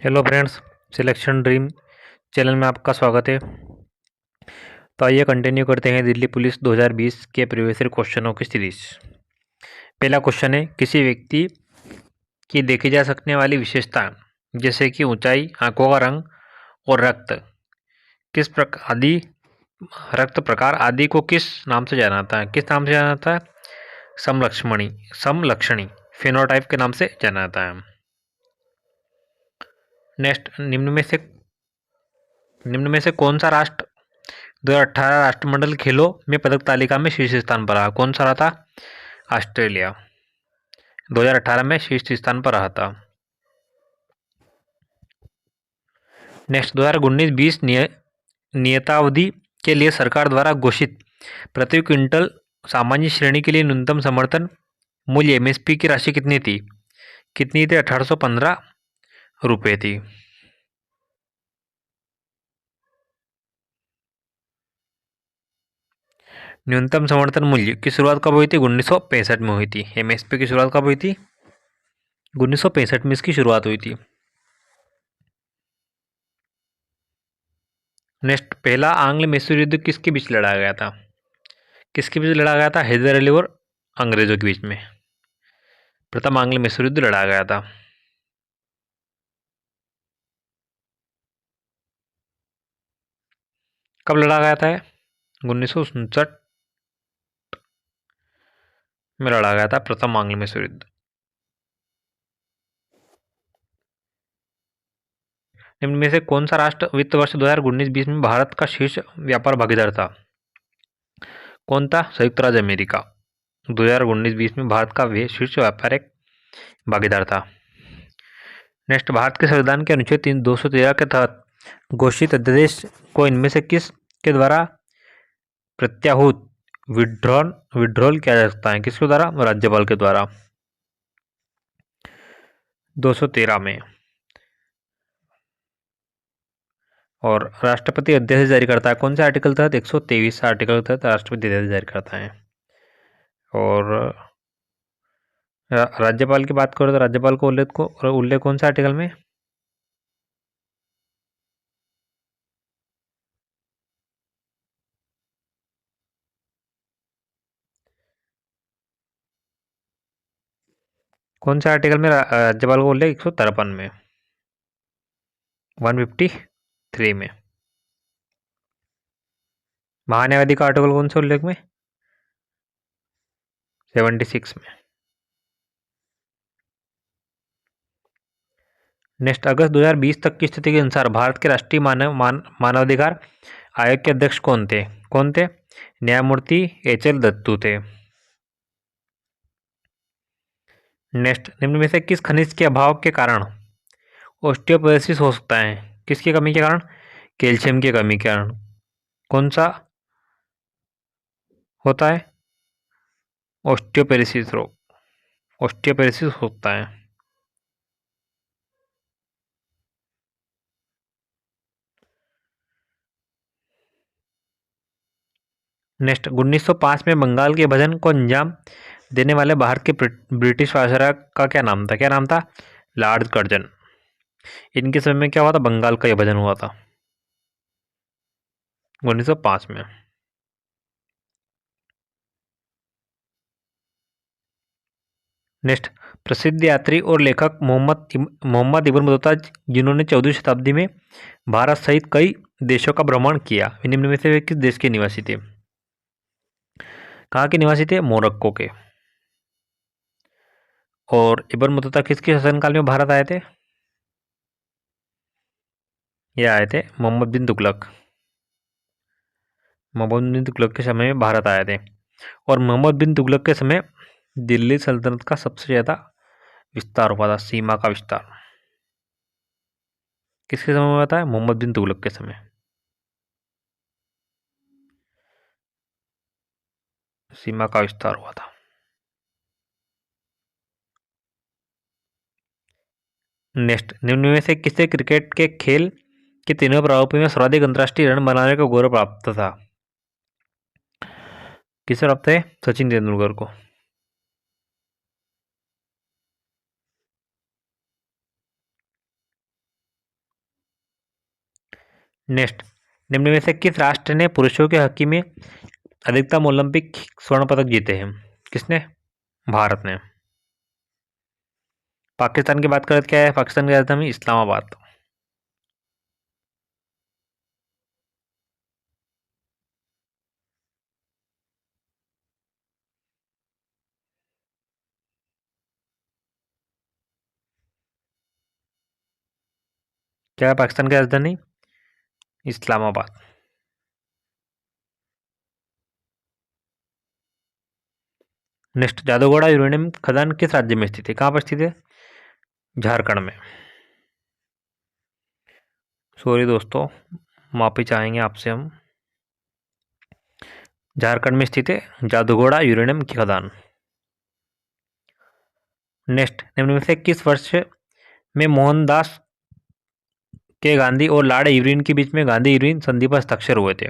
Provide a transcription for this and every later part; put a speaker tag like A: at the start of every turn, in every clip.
A: Hello friends, selection dream channel में आपका स्वागत है। तो आइए कंटिन्यू करते हैं दिल्ली पुलिस 2020 के प्रीवियस ईयर क्वेश्चनों की सीरीज। पहला क्वेश्चन है, किसी व्यक्ति की देखी जा सकने वाली विशेषता जैसे कि ऊंचाई, आंखों का रंग और किस प्रकार आदि रक्त प्रकार आदि को किस नाम से जाना जाता है? किस नाम से जाना जाता है? समलक्षणी फेनोटाइप के नाम से जाना जाता है। नेक्स्ट, निम्न में से कौन सा राष्ट्र 2018 राष्ट्रमंडल खेलों में पदक तालिका में शीर्ष स्थान पर रहा? कौन सा रहा था? ऑस्ट्रेलिया 2018 में शीर्ष स्थान पर रहा था। नेक्स्ट, 2019-20 नियतावधि के लिए सरकार द्वारा घोषित प्रति क्विंटल सामान्य श्रेणी के लिए न्यूनतम समर्थन मूल्य एमएसपी की राशि कितनी थी? 1815 रुपये थी। न्यूनतम समर्थन मूल्य की शुरुआत कब हुई थी? 1965 में हुई थी। एमएसपी की शुरुआत कब हुई थी? 1965 में इसकी शुरुआत हुई थी। नेक्स्ट, पहला आंग्ल मैसूर युद्ध किसके बीच लड़ा गया था? किसके बीच लड़ा गया था? हैदर अली और अंग्रेजों के बीच में प्रथम आंग्ल मैसूर युद्ध लड़ा गया था। कब लड़ा गया था? 1959 में लड़ा गया था प्रथम आंग्ल मैसूर युद्ध। निम्न में से कौन सा राष्ट्र वित्त वर्ष 2019-20 में भारत का शीर्ष व्यापार भागीदार था? कौन था? संयुक्त राज्य अमेरिका 2019-20 में भारत का वे शीर्ष व्यापारिक भागीदार था। नेक्स्ट, भारत के संविधान के अनुच्छेद 213 के तहत घोषित अध्यादेश को इनमें से किस के द्वारा प्रत्याहुत विड्रॉल किया जा सकता है? किसके द्वारा? राज्यपाल के द्वारा 213 में। और राष्ट्रपति अध्यादेश जारी करता है कौन से आर्टिकल तहत? 123 आर्टिकल तहत राष्ट्रपति अध्यादेश जारी करता है। और राज्यपाल की बात करो तो राज्यपाल को उल्लेख कौन सा आर्टिकल में? कौन सा आर्टिकल में राज्यपाल को उल्लेख? 153 में, 153 में। महान्यायवादी का आर्टिकल कौन सा उल्लेख में? 76 में। नेक्स्ट, अगस्त 2020 तक की स्थिति के अनुसार भारत के राष्ट्रीय मानवाधिकार आयोग के अध्यक्ष कौन थे? न्यायमूर्ति एच.एल. दत्तू थे। नेक्स्ट, निम्न में से किस खनिज के अभाव के कारण ऑस्टियोपोरोसिस हो सकता है? किसकी कमी के कारण? कैल्शियम की कमी के कारण। कौन सा होता है? ऑस्टियोपोरोसिस रोग। ऑस्टियोपोरोसिस होता है। नेक्स्ट, 1905 में बंगाल के विभाजन को अंजाम देने वाले भारत के ब्रिटिश वायसराय का क्या नाम था? Lord Curzon. इनके समय में क्या हुआ था? बंगाल का विभाजन हुआ था 1905 में। नेक्स्ट, प्रसिद्ध यात्री और लेखक मोहम्मद इब्न बतूता, जिन्होंने 14वीं शताब्दी में भारत सहित कई देशों का भ्रमण किया, निम्न में से वे किस देश के निवासी थे? कहाँ के निवासी थे? मोरक्को के। और इब्न बतूता किसके शासनकाल में भारत आए थे? ये आए थे मोहम्मद बिन तुगलक। मोहम्मद बिन तुगलक के समय में भारत आए थे। और मोहम्मद बिन तुगलक के समय दिल्ली सल्तनत का सबसे ज़्यादा विस्तार हुआ था, सीमा का विस्तार। किसके समय में हुआ था? मोहम्मद बिन तुगलक के समय सीमा का विस्तार हुआ था। नेक्स्ट, निम्न में से किसे क्रिकेट के खेल के तीनों प्रारूपों में सर्वाधिक अंतर्राष्ट्रीय रन बनाने का गौरव प्राप्त था? किसे प्राप्त है? सचिन तेंदुलकर को। नेक्स्ट, निम्न में से किस राष्ट्र ने पुरुषों के हॉकी में अधिकतम ओलंपिक स्वर्ण पदक जीते हैं? किसने? भारत ने। पाकिस्तान की बात करें तो क्या है? पाकिस्तान की राजधानी इस्लामाबाद। क्या है पाकिस्तान की राजधानी? इस्लामाबाद। नेक्स्ट, जादूगोड़ा यूरेनियम खदान किस राज्य में स्थित है? कहाँ पर स्थित है? झारखंड में। सॉरी दोस्तों, माफी चाहेंगे आपसे हम। झारखंड में स्थित है जादूगोड़ा यूरेनियम की खदान। नेक्स्ट, निम्न में से किस वर्ष में मोहनदास के गांधी और लॉर्ड इरविन के बीच में गांधी इरविन संधि पर हस्ताक्षर हुए थे?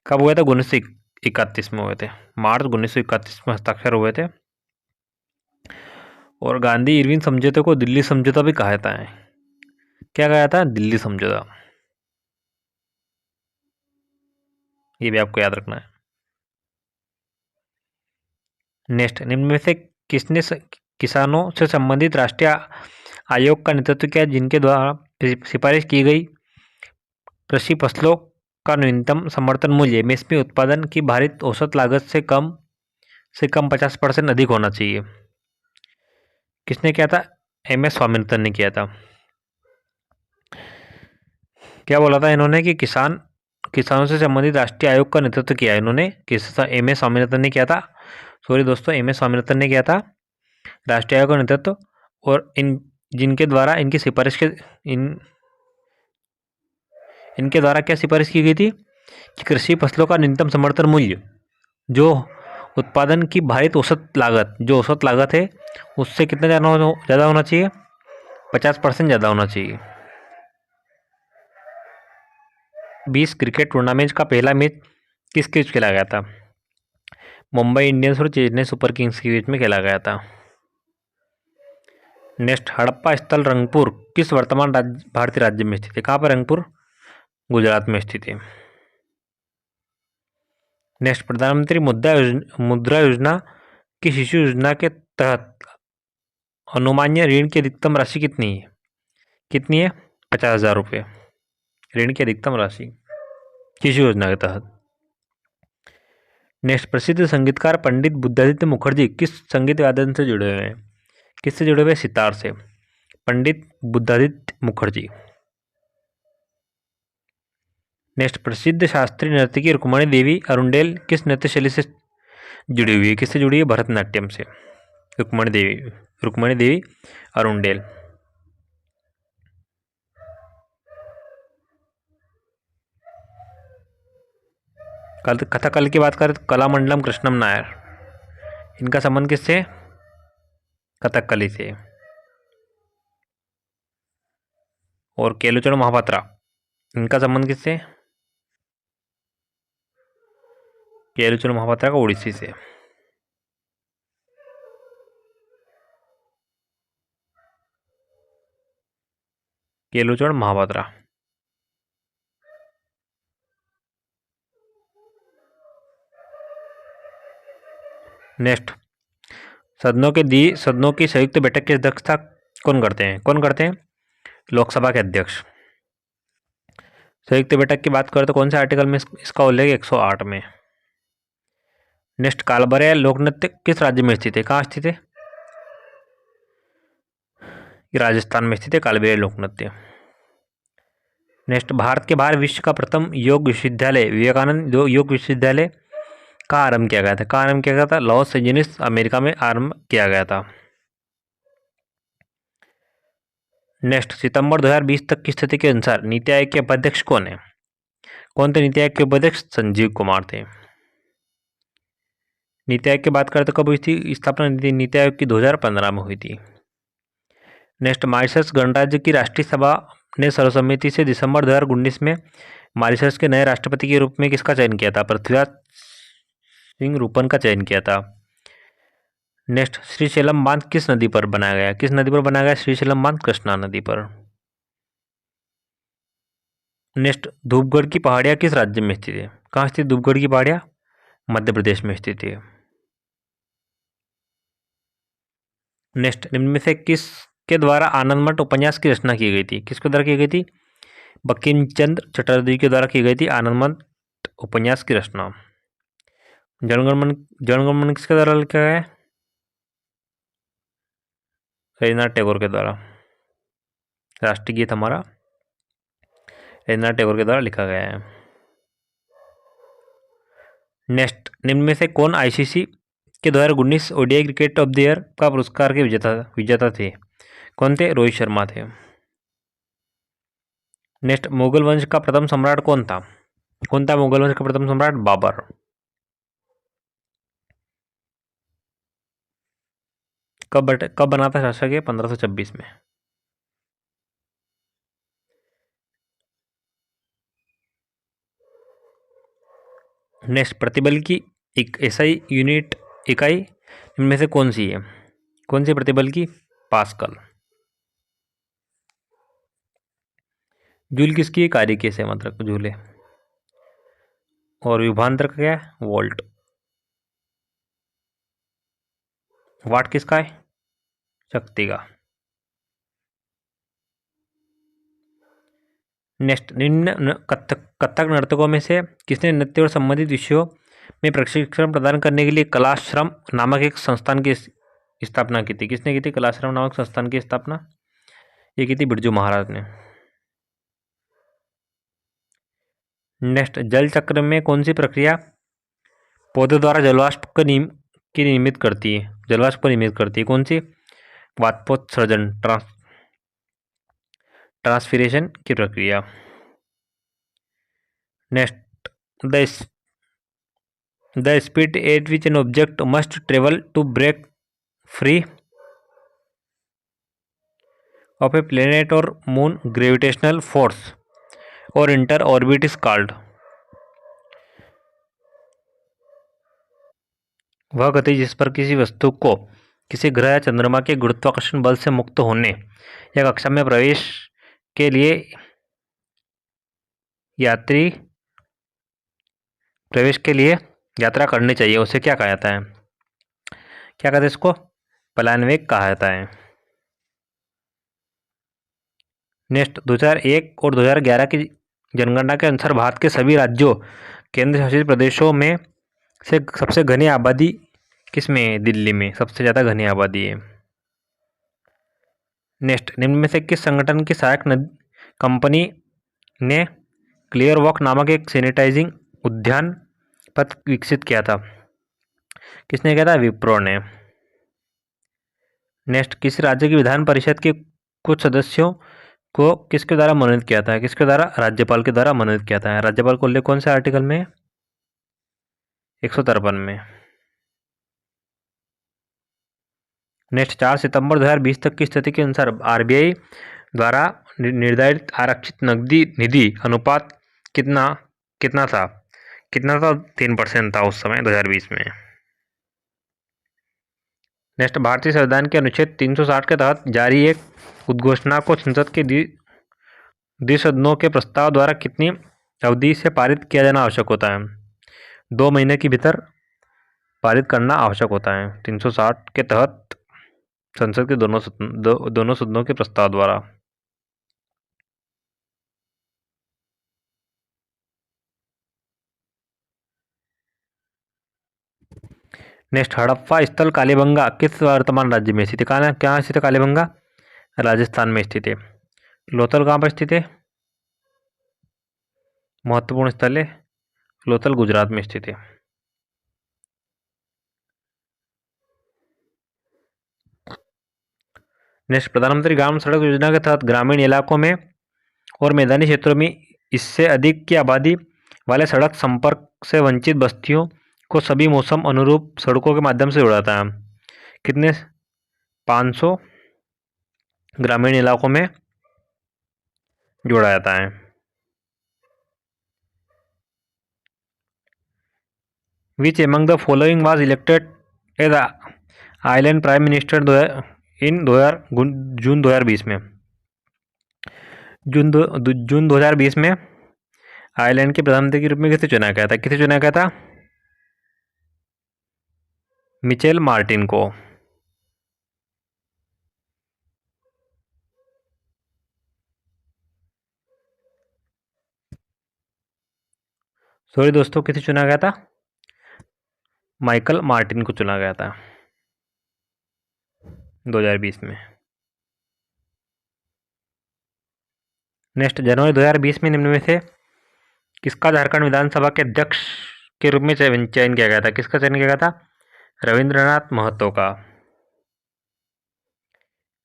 A: कब हुए थे? 1931 में हुए थे। मार्च 1931 में हस्ताक्षर हुए थे। और गांधी इरविन समझौते को दिल्ली समझौता भी कहा जाता है। क्या कहा जाता है? दिल्ली समझौता। ये भी आपको याद रखना है। नेक्स्ट, निम्न में से किसने किसानों से संबंधित राष्ट्रीय आयोग का नेतृत्व किया जिनके द्वारा सिफारिश की गई कृषि फसलों का न्यूनतम समर्थन मूल्य एमएसपी उत्पादन की भारित औसत लागत से कम 50% अधिक होना चाहिए? किसने किया था? एम एस स्वामीनाथन ने किया था। क्या बोला था इन्होंने कि किसानों से संबंधित राष्ट्रीय आयोग का नेतृत्व किया इन्होंने? एम एस स्वामीनाथन ने किया था। सॉरी दोस्तों, एम एस स्वामीनाथन ने किया था राष्ट्रीय आयोग का नेतृत्व। और जिनके द्वारा इनके द्वारा क्या सिफारिश की गई थी कि कृषि फसलों का न्यूनतम समर्थन मूल्य जो उत्पादन की भारित औसत लागत है उससे कितना ज़्यादा होना चाहिए? 50% ज़्यादा होना चाहिए। 20 क्रिकेट टूर्नामेंट का पहला मैच किस बीच खेला गया था? मुंबई इंडियंस और चेन्नई सुपर किंग्स के बीच में खेला गया था। नेक्स्ट, हड़प्पा स्थल रंगपुर किस वर्तमान भारतीय राज्य में स्थित है? कहाँ पर रंगपुर? गुजरात में स्थित है। नेक्स्ट, प्रधानमंत्री मुद्रा योजना की शिशु योजना के तहत अनुमान्य ऋण की अधिकतम राशि कितनी है? 50,000 रुपये ऋण की अधिकतम राशि शिशु योजना के तहत। नेक्स्ट, प्रसिद्ध संगीतकार पंडित बुद्धादित्य मुखर्जी किस संगीत वादन से जुड़े हुए हैं? किससे जुड़े हुए? सितार से। पंडित बुद्धादित्य मुखर्जी। नेक्स्ट, प्रसिद्ध शास्त्रीय नर्तकी रुक्मणी देवी अरुंडेल किस नृत्य शैली से जुड़ी हुई है? किससे जुड़ी है? भरतनाट्यम से। रुक्मणी देवी अरुंडेल। कथकली की बात करें तो कलामंडलम कृष्णम नायर, इनका संबंध किससे? कथकली से। और केलुचरण महापात्रा, इनका संबंध किससे? केलुचरण महापात्रा का ओडिसी से। केलुचरण महापात्रा। नेक्स्ट, सदनों की संयुक्त बैठक की अध्यक्षता कौन करते हैं? लोकसभा के अध्यक्ष। संयुक्त बैठक की बात करें तो कौन से आर्टिकल में इसका उल्लेख? 108 में। नेक्स्ट, कालबेलिया लोक नृत्य किस राज्य में स्थित है? कहाँ स्थित है? राजस्थान में स्थित है कालबेलिया लोक नृत्य। नेक्स्ट, भारत के बाहर विश्व का प्रथम योग विश्वविद्यालय विवेकानंद योग विश्वविद्यालय का आरंभ किया गया था? कहाँ आरंभ किया गया था? लॉस एंजलिस अमेरिका में आरंभ किया गया था। नेक्स्ट, सितंबर 2020 तक की स्थिति के अनुसार नीति आयोग के उपाध्यक्ष कौन है? कौन थे नीति आयोग के उपाध्यक्ष? संजीव कुमार थे। नीति आयोग की बात करें तो कब हुई थी स्थापना? नीति आयोग की 2015 में हुई थी। नेक्स्ट, मॉरिशस गणराज्य की राष्ट्रीय सभा ने सर्वसम्मति से दिसंबर 2019 में मॉरिशस के नए राष्ट्रपति के रूप में किसका चयन किया था? पृथ्वीराज सिंह रूपन का चयन किया था। नेक्स्ट, श्रीशैलम बांध किस नदी पर बनाया गया? किस नदी पर बनाया गया श्रीशैलम बांध? कृष्णा नदी पर। नेक्स्ट, धूपगढ़ की पहाड़ियाँ किस राज्य में स्थित है? कहाँ स्थित धूपगढ़ की पहाड़ियाँ? मध्य प्रदेश में स्थित है। नेक्स्ट, निम्न में से किसके द्वारा आनंदमठ उपन्यास की रचना की गई थी? किसके द्वारा की गई थी? बंकिम चंद्र चटर्जी के द्वारा की गई थी आनंदमठ उपन्यास की रचना। जनगण मन किसके द्वारा लिखा गया है? रविन्द्रनाथ टैगोर के द्वारा। राष्ट्रीय गीत हमारा रविन्द्रनाथ टैगोर के द्वारा लिखा गया है। नेक्स्ट, निम्न में से कौन आईसीसी के 2019 ODI cricket of the year का पुरस्कार के विजेता थे? कौन थे? रोहित शर्मा थे। नेक्स्ट, मुगल वंश का प्रथम सम्राट कौन था? कौन था मुगल वंश का प्रथम सम्राट? बाबर। कब बना था शासक? 1526 में। नेक्स्ट, प्रतिबल की एक एसआई यूनिट इकाई इनमें से कौन सी है? कौन सी प्रतिबल की? पास्कल। जूल किसकी कार्य की से मतलब जूल है। और विभवांतर का क्या है? वोल्ट। वाट किसका है? शक्ति का। नेक्स्ट, निम्न कथक नर्तकों में से किसने नृत्य और संबंधित विषयों में प्रशिक्षण प्रदान करने के लिए कलाश्रम नामक एक संस्थान की स्थापना की थी? किसने की थी कलाश्रम नामक संस्थान की स्थापना? ये की थी बिरजू महाराज ने। नेक्स्ट, जल चक्र में कौन सी प्रक्रिया पौधे द्वारा जलवाष्प की निर्मित करती है? जलवाष्प को निर्मित करती है कौन सी? वाष्पोत्सर्जन ट्रांसफिरेशन की प्रक्रिया। Next, the speed at which an object must travel to break free of a planet और मून ग्रेविटेशनल फोर्स और इंटर ऑर्बिट इज कॉल्ड। वह गति जिस पर किसी वस्तु को किसी ग्रह या चंद्रमा के गुरुत्वाकर्षण बल से मुक्त होने या कक्षा में प्रवेश के लिए यात्रा करनी चाहिए उसे क्या कहा जाता है? क्या कहते हैं इसको? पलायन वेग कहा जाता है। नेक्स्ट, 2001 और 2011 की जनगणना के अनुसार भारत के सभी राज्यों केंद्र शासित प्रदेशों में से सबसे घनी आबादी किस में है? दिल्ली में सबसे ज़्यादा घनी आबादी है। नेक्स्ट, निम्न में से किस संगठन की सहायक कंपनी ने क्लियर वॉक नामक एक सैनिटाइजिंग उद्यान पथ विकसित किया था? किसने किया था? विप्रो ने। नेक्स्ट, किस राज्य की विधान परिषद के कुछ सदस्यों को किसके द्वारा मनोनीत किया था? किसके द्वारा? राज्यपाल के द्वारा मनोनीत किया था। राज्यपाल को उल्लेख कौन से आर्टिकल में? 153 में। नेक्स्ट, 4 सितंबर 2020 तक की स्थिति के अनुसार आरबीआई द्वारा निर्धारित आरक्षित नकदी निधि अनुपात कितना था? 3% था उस समय 2020 में। नेक्स्ट, भारतीय संविधान के अनुच्छेद 360 के तहत जारी एक उद्घोषणा को संसद के द्विसदनों के प्रस्ताव द्वारा कितनी अवधि से पारित किया जाना आवश्यक होता है? 2 महीने के भीतर पारित करना आवश्यक होता है 360 के तहत संसद के दोनों सदनों के प्रस्ताव द्वारा। नेक्स्ट, हड़प्पा स्थल कालीबंगा किस वर्तमान राज्य में स्थित है? क्या स्थित है कालीबंगा? राजस्थान में स्थित है। लोथल कहाँ पर स्थित है? महत्वपूर्ण स्थल है लोथल गुजरात में स्थित है। नेक्स्ट, प्रधानमंत्री ग्राम सड़क योजना के तहत ग्रामीण इलाकों में और मैदानी क्षेत्रों में इससे अधिक की आबादी वाले सड़क संपर्क से वंचित बस्तियों को सभी मौसम अनुरूप सड़कों के माध्यम से जोड़ाता है। कितने? 500 ग्रामीण इलाकों में जोड़ा जाता है। Which among the following was elected as island prime minister in June 2020 में? जून 2020 में आयरलैंड के प्रधानमंत्री के रूप में किसे चुना गया था? किसे चुना गया था? मिचेल मार्टिन को। सॉरी दोस्तों, किसे चुना गया था? माइकल मार्टिन को चुना गया था 2020 में। नेक्स्ट, जनवरी 2020 में निम्न में से किसका झारखंड विधानसभा के अध्यक्ष के रूप में चयन किया गया था? किसका चयन किया गया था? रविंद्रनाथ महतो का।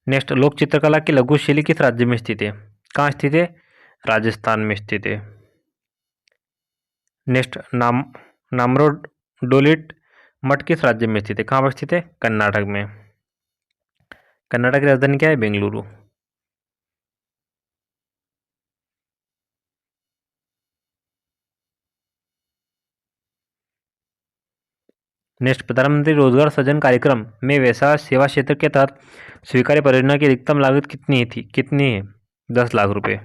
A: नेक्स्ट, लोक चित्रकला की लघु शैली किस राज्य में स्थित है? कहाँ स्थित है? राजस्थान में स्थित है। नेक्स्ट, नामरोडोलिट मठ किस राज्य में स्थित है? कहाँ पर स्थित है? कर्नाटक में। कर्नाटक की राजधानी क्या है? बेंगलुरु। नेक्स्ट, प्रधानमंत्री रोजगार सृजन कार्यक्रम में व्यवसाय सेवा क्षेत्र के तहत स्वीकार्य परियोजना की अधिकतम लागत कितनी है? 10 लाख रुपए।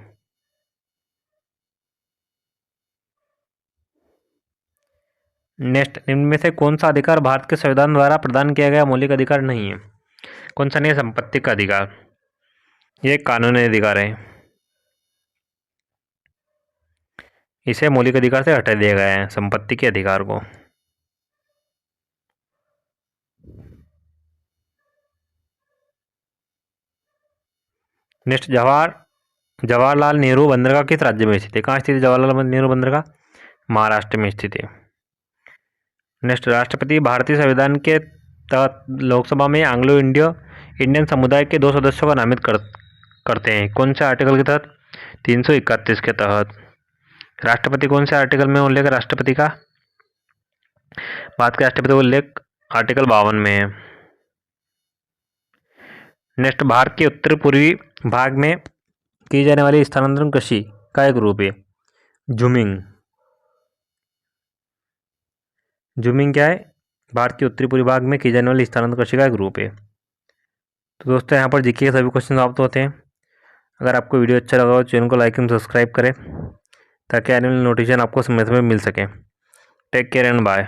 A: नेक्स्ट, निम्न में से कौन सा अधिकार भारत के संविधान द्वारा प्रदान किया गया मौलिक अधिकार नहीं है? कौन सा नहीं है? संपत्ति का अधिकार। ये एक कानूनी अधिकार है, इसे मौलिक अधिकार से हटा दिया गया है, संपत्ति के अधिकार को। नेक्स्ट, जवाहरलाल नेहरू बंदरगाह किस राज्य में स्थित है? कहाँ स्थित है जवाहरलाल नेहरू बंदरगाह? महाराष्ट्र में स्थित है। नेक्स्ट, राष्ट्रपति भारतीय संविधान के तहत लोकसभा में एंग्लो इंडियन समुदाय के 2 सदस्यों का नामित करते हैं। कौन से आर्टिकल के तहत? 331 के तहत। राष्ट्रपति कौन से आर्टिकल में उल्लेख है राष्ट्रपति का? भारत के राष्ट्रपति का उल्लेख आर्टिकल 52 में है। नेक्स्ट, भारत के उत्तर पूर्वी भाग में की जाने वाली स्थानांतरण कृषि का एक रूप है जूमिंग। जूमिंग क्या है? भारत के उत्तरी पूर्वी भाग में की जाने वाली स्थानांतरण कृषि का एक रूप है। तो दोस्तों, यहाँ पर जीके के सभी क्वेश्चन समाप्त होते हैं। अगर आपको वीडियो अच्छा लगा हो तो चैनल को लाइक एंड सब्सक्राइब करें ताकि आने वाली नोटिफिकेशन आपको समय समय मिल सके। Take care and bye.